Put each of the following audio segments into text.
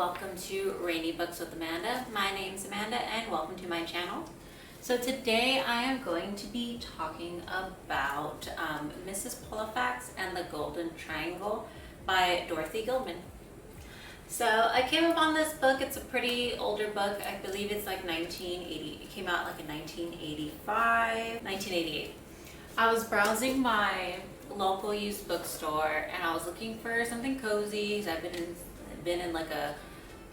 welcome to Rainy Books with Amanda. My name's Amanda and welcome to my channel. So today I am going to be talking about Mrs. Pollifax and the Golden Triangle by Dorothy Gilman. So I came upon this book. It's a pretty older book. I believe it's like 1980. It came out like in 1985, 1988. I was browsing my local used bookstore and I was looking for something cozy because I've been in like a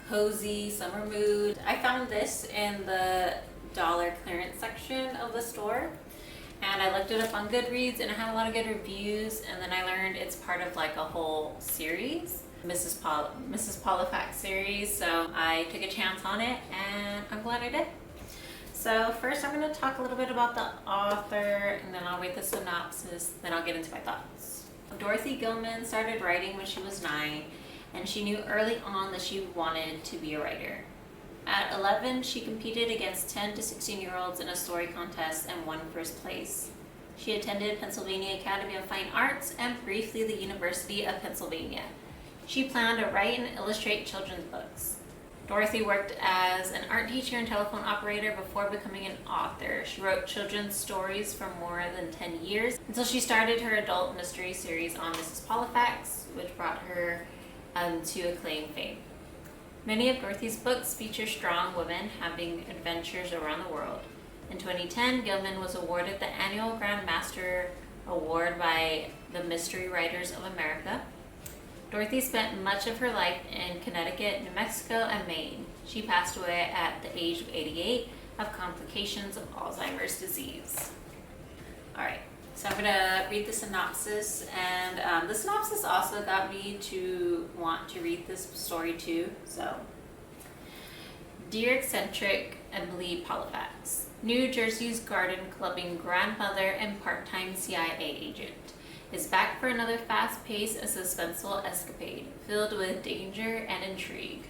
cozy summer mood. I found this in the dollar clearance section of the store and I looked it up on Goodreads and it had a lot of good reviews, and then I learned it's part of like a whole series, Mrs. Pollifax series, so I took a chance on it and I'm glad I did. So first I'm going to talk a little bit about the author and then I'll read the synopsis, then I'll get into my thoughts. Dorothy Gilman started writing when she was 9 and she knew early on that she wanted to be a writer. At 11, she competed against 10 to 16-year-olds in a story contest and won first place. She attended Pennsylvania Academy of Fine Arts and briefly the University of Pennsylvania. She planned to write and illustrate children's books. Dorothy worked as an art teacher and telephone operator before becoming an author. She wrote children's stories for more than 10 years until she started her adult mystery series on Mrs. Pollifax, which brought her to acclaim fame. Many of Dorothy's books feature strong women having adventures around the world. In 2010, Gilman was awarded the annual Grand Master Award by the Mystery Writers of America. Dorothy spent much of her life in Connecticut, New Mexico, and Maine. She passed away at the age of 88 of complications of Alzheimer's disease. Alright, so I'm going to read the synopsis, and the synopsis also got me to want to read this story too. So, Dear eccentric Emily Pollifax, New Jersey's garden clubbing grandmother and part-time CIA agent, is back for another fast-paced and suspenseful escapade filled with danger and intrigue.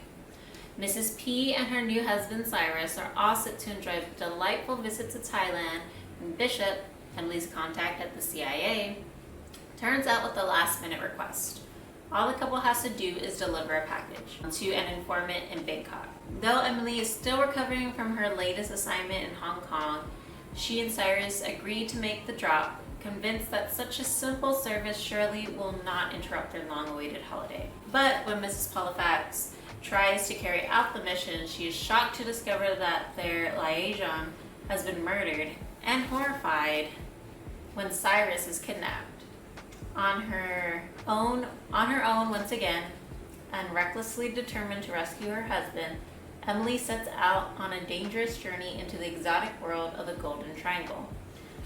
Mrs. P and her new husband Cyrus are all set to enjoy a delightful visit to Thailand when Bishop, Emily's contact at the CIA, turns out with a last-minute request. All the couple has to do is deliver a package to an informant in Bangkok. Though Emily is still recovering from her latest assignment in Hong Kong, she and Cyrus agree to make the drop, convinced that such a simple service surely will not interrupt their long-awaited holiday. But when Mrs. Pollifax tries to carry out the mission, she is shocked to discover that their liaison has been murdered, and horrified when Cyrus is kidnapped. On her own once again, and recklessly determined to rescue her husband, Emily sets out on a dangerous journey into the exotic world of the Golden Triangle,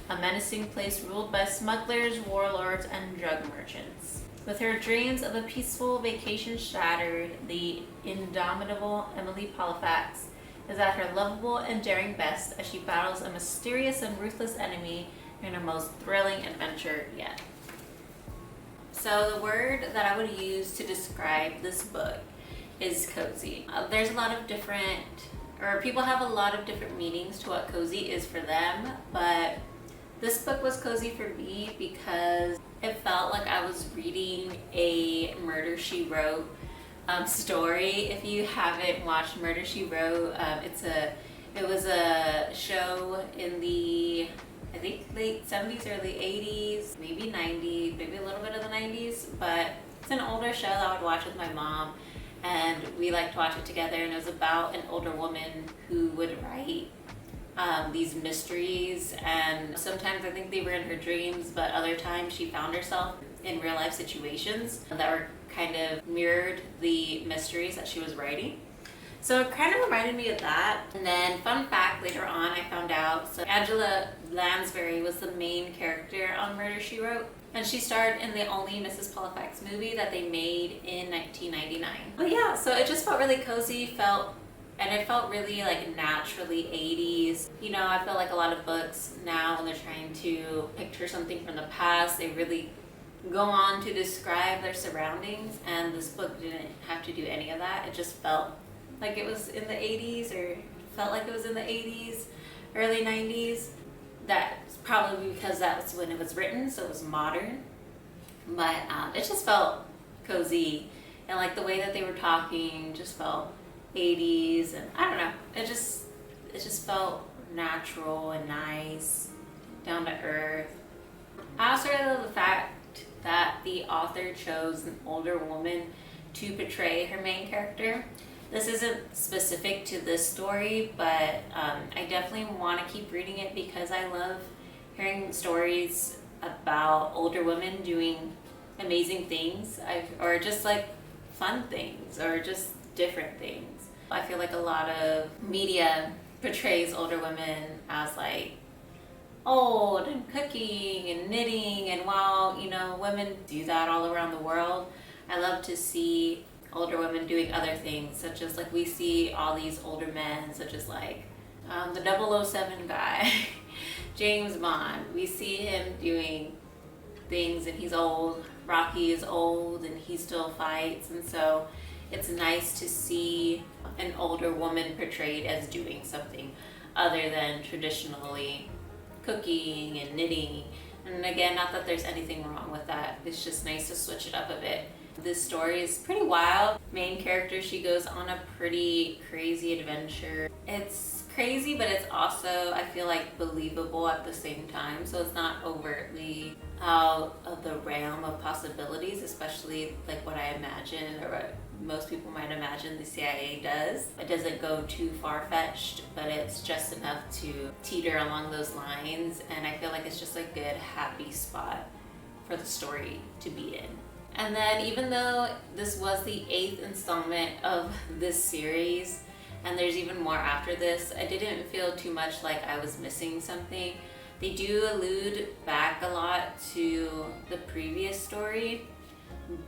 a menacing place ruled by smugglers, warlords, and drug merchants. With her dreams of a peaceful vacation shattered, the indomitable Emily Pollifax is at her lovable and daring best as she battles a mysterious and ruthless enemy in her most thrilling adventure yet. So the word that I would use to describe this book is cozy. There's a lot of people have a lot of different meanings to what cozy is for them, but this book was cozy for me because it felt like I was reading a Murder, She Wrote story. If you haven't watched Murder, She Wrote, it was a show in the, I think, late 70s, early 80s, maybe 90s, maybe a little bit of the 90s, but it's an older show that I would watch with my mom, and we liked to watch it together, and it was about an older woman who would write these mysteries, and sometimes I think they were in her dreams, but other times she found herself in real life situations that were kind of mirrored the mysteries that she was writing. So it kind of reminded me of that. And then fun fact, later on I found out, so Angela Lansbury was the main character on Murder, She Wrote, and she starred in the only Mrs. Pollifax movie that they made in 1999. But yeah, so it just felt really cozy, and it felt really like naturally 80s. You know, I feel like a lot of books now when they're trying to picture something from the past, they really go on to describe their surroundings, and this book didn't have to do any of that. It just felt like it was in the 80s, or felt like it was in the 80s, early 90s. That's probably because that's when it was written, so it was modern. But it just felt cozy and like the way that they were talking just felt 80's, and I don't know, it just felt natural and nice, down to earth. I also really love the fact that the author chose an older woman to portray her main character. This isn't specific to this story, but I definitely want to keep reading it because I love hearing stories about older women doing amazing things, or just like fun things, or just different things. I feel like a lot of media portrays older women as like old and cooking and knitting, and while women do that all around the world, I love to see older women doing other things, such as like we see all these older men, such as like the 007 guy, James Bond. We see him doing things and he's old. Rocky is old and he still fights, and so it's nice to see an older woman portrayed as doing something other than traditionally cooking and knitting. And again, not that there's anything wrong with that, it's just nice to switch it up a bit. This story is pretty wild. Main character, she goes on a pretty crazy adventure. It's crazy, but it's also, I feel like, believable at the same time. So it's not overtly out of the realm of possibilities, especially like what I imagine, or what most people might imagine the CIA does. It doesn't go too far-fetched, but it's just enough to teeter along those lines, and I feel like it's just a good, happy spot for the story to be in. And then, even though this was the 8th installment of this series, and there's even more after this, I didn't feel too much like I was missing something. They do allude back a lot to the previous story,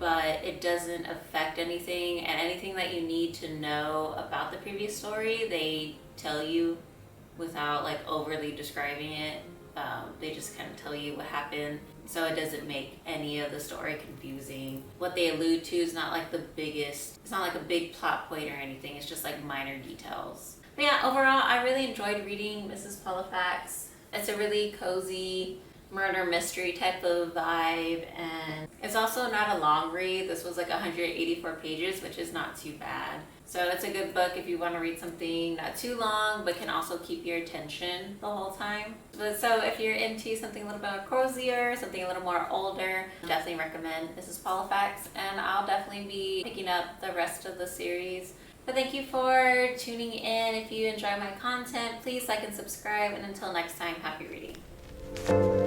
but it doesn't affect anything, and anything that you need to know about the previous story, they tell you without like overly describing it. They just kind of tell you what happened, so it doesn't make any of the story confusing. What they allude to is not like the biggest, it's not like a big plot point or anything, it's just like minor details. But yeah, overall, I really enjoyed reading Mrs.Pollifax. It's a really cozy murder mystery type of vibe, and it's also not a long read. This was like 184 pages, which is not too bad. So it's a good book if you want to read something not too long, but can also keep your attention the whole time. So if you're into something a little bit more cozier, something a little more older, definitely recommend Mrs.Pollifax, and I'll definitely be picking up the rest of the series. But thank you for tuning in. If you enjoy my content, please like and subscribe, and until next time, happy reading.